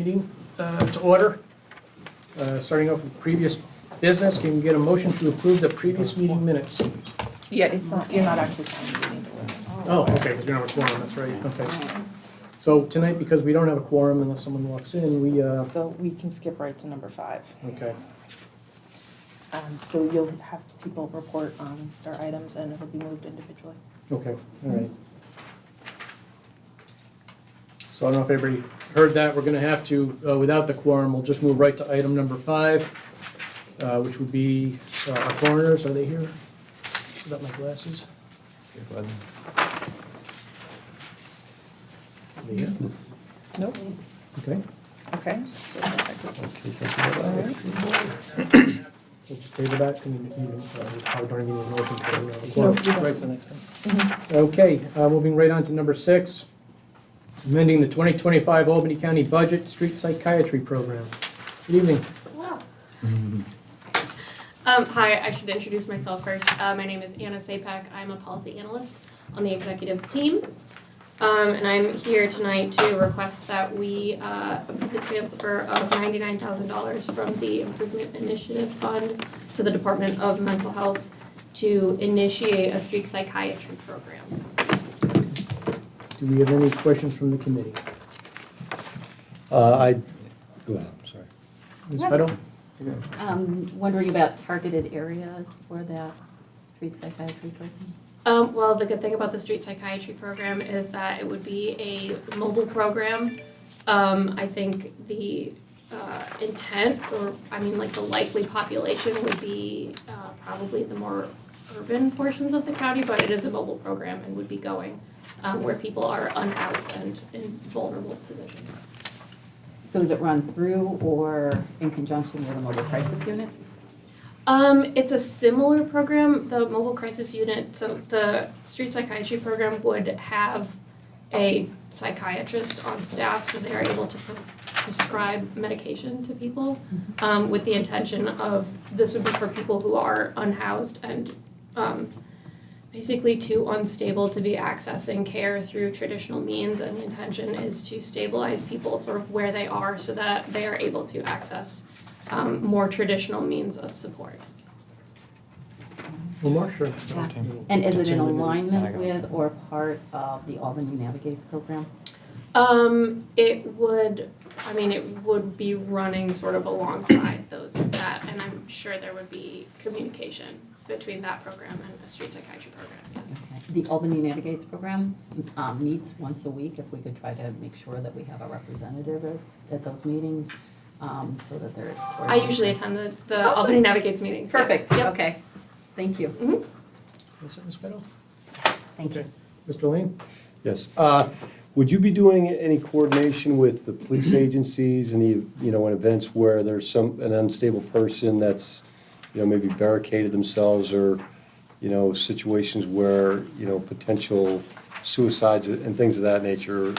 Meeting to order. Starting off with previous business, can we get a motion to approve the previous meeting minutes? Yeah, it's not, you're not actually signing the meeting to order. Oh, okay, because we don't have a quorum, that's right, okay. So tonight, because we don't have a quorum unless someone walks in, we, So we can skip right to number 5. okay. So you'll have people report on their items and it'll be moved individually. Okay, all right. So I don't know if everybody heard that, we're gonna have to, without the quorum, we'll just move right to item number 5, which would be our coroners, are they here? Got my glasses? Are they here? Nope. Okay, Okay. we'll just table that, and we probably don't even need a motion for the No, quorum. we don't. Right to the next time. Okay, moving right on to number 6, amending the 2025 Albany County Budget Street Psychiatry Program. Good evening. Wow. Hi, I should introduce myself first. My name is Anna Sapek. I'm a policy analyst on the executives team. And I'm here tonight to request that we approve the transfer of $99,000 from the Improvement Initiative Fund to the Department of Mental Health to initiate a street psychiatry program. Do we have any questions from the committee? Go ahead, I'm sorry. Ms. Pedo? Wondering about targeted areas for that street psychiatry program? Well, the good thing about the street psychiatry program is that it would be a mobile program. I think the intent, or like the likely population would be probably the more urban portions of the county, but it is a mobile program and would be going where people are unhoused and in vulnerable positions. So is it run through or in conjunction with a mobile crisis unit? It's a similar program, the mobile crisis unit. So the street psychiatry program would have a psychiatrist on staff, so they are able to prescribe medication to people with the intention of, this would be for people who are unhoused and basically too unstable to be accessing care through traditional means, and the intention is to stabilize people sort of where they are so that they are able to access more traditional means of support. One more, sure. Yeah. And is it in alignment with or part of the Albany Navigates program? It would be running sort of alongside that, and I'm sure there would be communication between that program and a street psychiatry program, yes. Okay. The Albany Navigates program meets once a week. If we could try to make sure that we have a representative at those meetings, so that there is I coordination. usually attend the Awesome. Albany Navigates meetings. yeah. Perfect, Yep. okay. Thank you. Is it Ms. Pedo? Thank you. Okay. Mr. Lane? Yes. Would you be doing any coordination with the police agencies, any, in events where there's an unstable person that's, maybe barricaded themselves, or, situations where, potential suicides and things of that nature?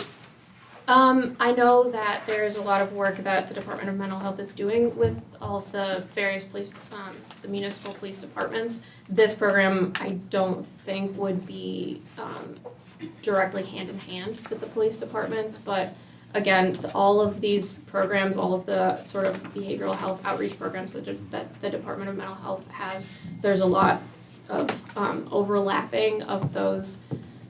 I know that there's a lot of work that the Department of Mental Health is doing with all of the various police, the municipal police departments. This program, I don't think would be directly hand in hand with the police departments, but again, all of these programs, all of the sort of behavioral health outreach programs that the Department of Mental Health has, there's a lot of overlapping of those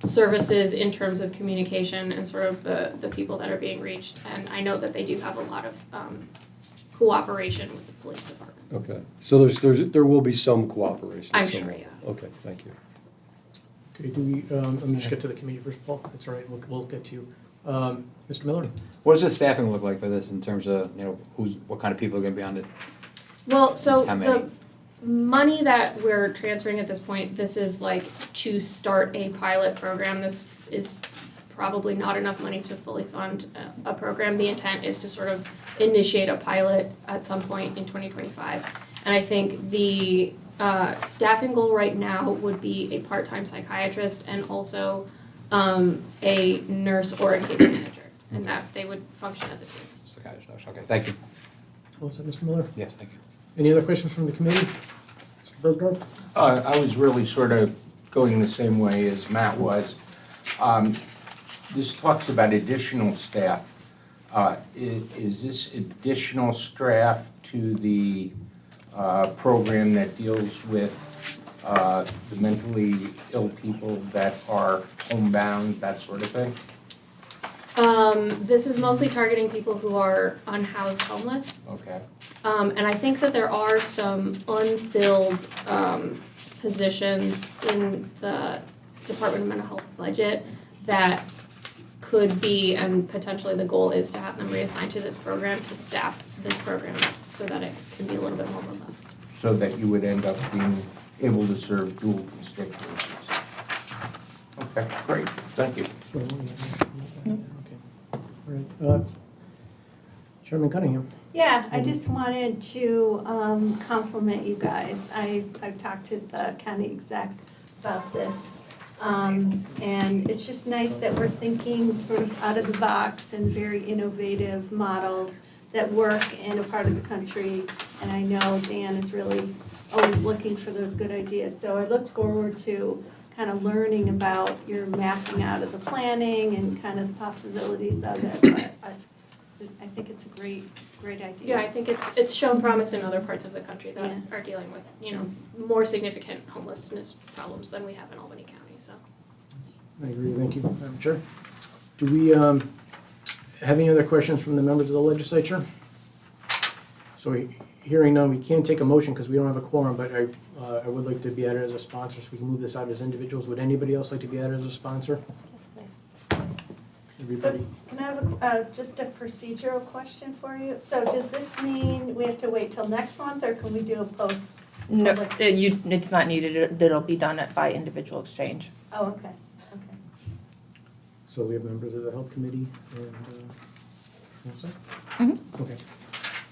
services in terms of communication and sort of the people that are being reached. And I know that they do have a lot of cooperation with the police departments. Okay. So there will be some cooperation? I'm somewhere. sure, yeah. Okay, thank you. Okay, do we, let me just get to the committee first, Paul. That's all right, we'll get to you. Mr. Miller? What does the staffing look like for this in terms of, what kind of people are gonna be on it? Well, so How many? the money that we're transferring at this point, this is like to start a pilot program. This is probably not enough money to fully fund a program. The intent is to sort of initiate a pilot at some point in 2025. And I think the staffing goal right now would be a part-time psychiatrist and also a nurse or a case manager, and that they would function as a team. Okay, thank you. Well said, Mr. Miller. Yes, thank you. Any other questions from the committee? Mr. Bergdorf? I was really sort of going the same way as Matt was. This talks about additional staff. Is this additional staff to the program that deals with the mentally ill people that are homebound, that sort of thing? This is mostly targeting people who are unhoused homeless. Okay. And I think that there are some unfilled positions in the Department of Mental Health budget that could be, and potentially the goal is to have them reassigned to this program to staff this program so that it can be a little bit more robust. So that you would end up being able to serve dual constituencies. Okay, great, thank you. Okay. All right. Chairman Cunningham. Yeah, I just wanted to compliment you guys. I've talked to the county exec about this. And it's just nice that we're thinking sort of out of the box and very innovative models that work in a part of the country. And I know Dan is really always looking for those good ideas. So I look forward to kind of learning about your mapping out of the planning and kind of the possibilities of it. But I think it's a great idea. Yeah, I think it's shown promise in other parts of the country that Yeah. are dealing with, more significant homelessness problems than we have in Albany County, so. I agree, thank you, Madam Chair. Do we have any other questions from the members of the legislature? So hearing none, we can't take a motion because we don't have a quorum, but I would like to be added as a sponsor so we can move this out as individuals. Would anybody else like to be added as a sponsor? Everybody? Can I have just a procedural question for you? So does this mean we have to wait till next month, or can we do a post? No, public- it's not needed, it'll be done by individual exchange. Oh, okay. So we have members of the health committee and, all set? Mhm. Okay,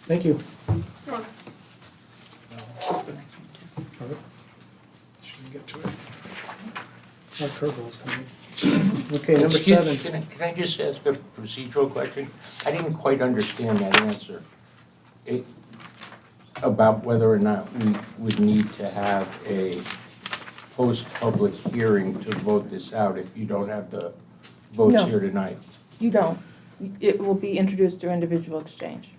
thank you. Thanks. All right. Should we get to it? Our curveballs coming. Okay, number Excuse- 7. Can I just ask a procedural question? I didn't quite understand that answer. About whether or not we would need to have a post-public hearing to vote this out if you don't have the votes No. here tonight. You don't. It will be introduced through individual exchange.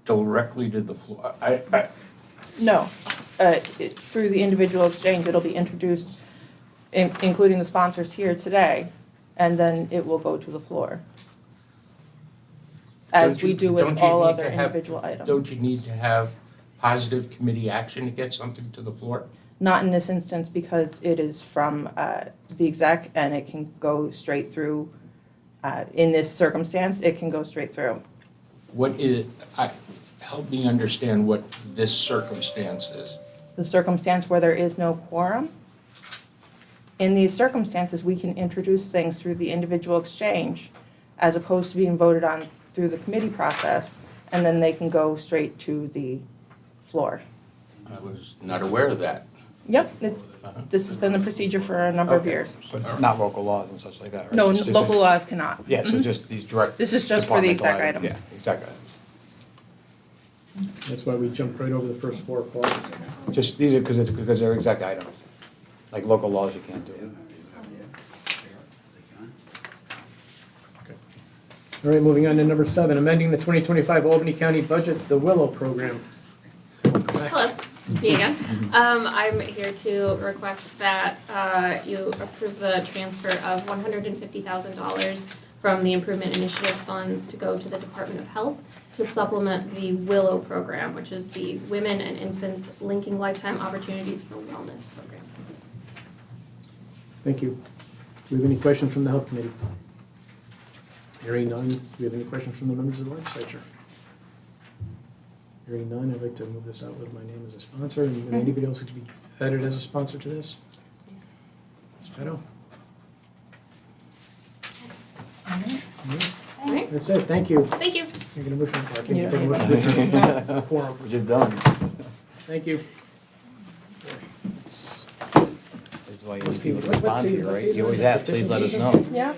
Directly to the floor. No, through the individual exchange, it'll be introduced, including the sponsors here today, and then it will go to the floor. As Don't you- we do don't with you all need other to have- individual items. Don't you need to have positive committee action to get something to the floor? Not in this instance because it is from the exec and it can go straight through. In this circumstance, it can go straight through. Help me understand what this circumstance is. The circumstance where there is no quorum. In these circumstances, we can introduce things through the individual exchange as opposed to being voted on through the committee process, and then they can go straight to the floor. I was not aware of that. Yep, this has been the procedure for a number of Okay. years. But not local laws and such like that, right? No, This is- local laws cannot. Yeah, so just these direct. This is just for the departmental exec items. Yeah, exact items. That's why we jumped right over the first 4 clauses. Just, these are, because they're exact items. Like local laws, you can't do it. All right, moving on to number 7, amending the 2025 Albany County budget, the Willow Program. Hello, me again. I'm here to request that you approve the transfer of $150,000 from the Improvement Initiative funds to go to the Department of Health to supplement the Willow program, which is the Women and Infants Linking Lifetime Opportunities for Wellness program. Thank you. Do we have any questions from the health committee? Hearing none, do we have any questions from the members of the legislature? Hearing none, I'd like to move this out with my name as a sponsor, and would anybody else like to be added as a sponsor to this? Ms. Petto? All right, That's it, thank you. thank you. Can I get a motion? I can't take a motion to adjourn. Quorum. We're just done. Thank you. This is why you Let's need people see- to respond to you, let's right? see, You always is this have, please let us petition know. Yeah.